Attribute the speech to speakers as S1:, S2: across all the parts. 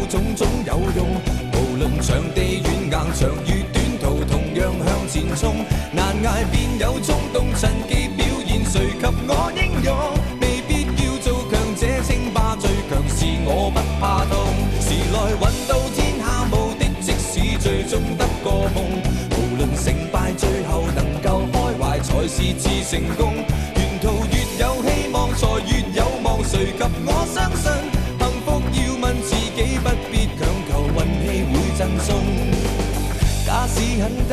S1: 種種有用。無論場地遠硬長與短途，同樣向前衝。難捱便有衝動，趁機表現，誰及我英勇？未必要做強者稱霸，最強是我不怕痛。時來運到天下無敵，即使最終得個夢。無論成敗，最後能夠開懷才是至成功。沿途越有希望，才越有望。誰及我相信，幸福要問自己，不必強求運氣會贈送。假使很低，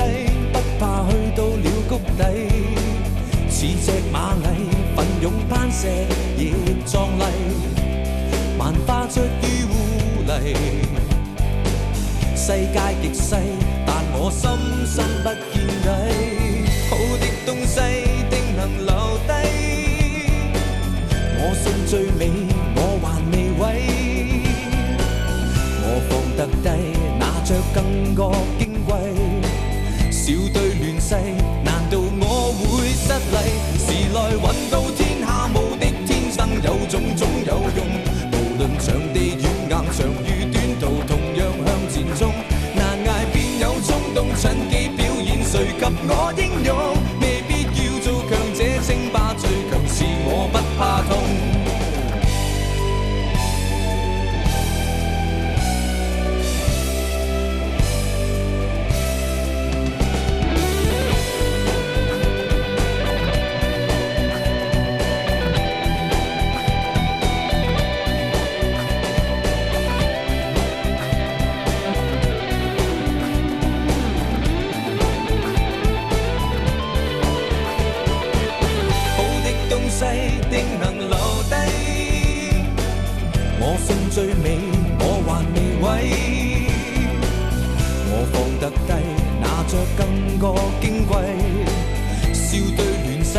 S1: 不怕去到了谷底。似隻螞蟻，奮勇攀石亦壯麗。萬花出於污泥，世界極細，但我深深不見底。好的東西定能留低，我信最美，我還未毀。我放得低，拿着更覺矜貴。小隊亂世，難道我會失禮？時來運到天下無敵，天生有種種有用。無論場地遠硬長與短途，同樣向前衝。難捱便有衝動，趁機表演，誰及我英勇？未必要做強者稱霸，最強是我不怕痛。定能留低，我信最美，我還未毀。我放得低，拿着更覺矜貴。笑對亂世，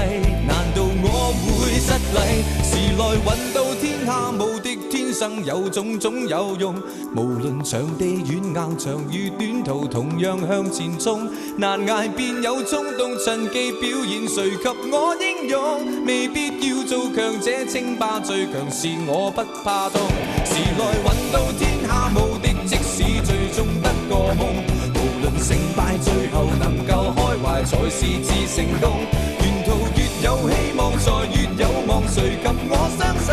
S1: 難道我會失禮？時來運到天下無敵，天生有種種有用。無論場地遠硬長與短途，同樣向前衝。難捱便有衝動，趁機表演，誰及我英勇？未必要做強者稱霸，最強是我不怕痛。時來運到天下無敵，即使最終得個夢。無論成敗，最後能夠開懷才是至成功。沿途越有希望，才越有望，誰及我相信？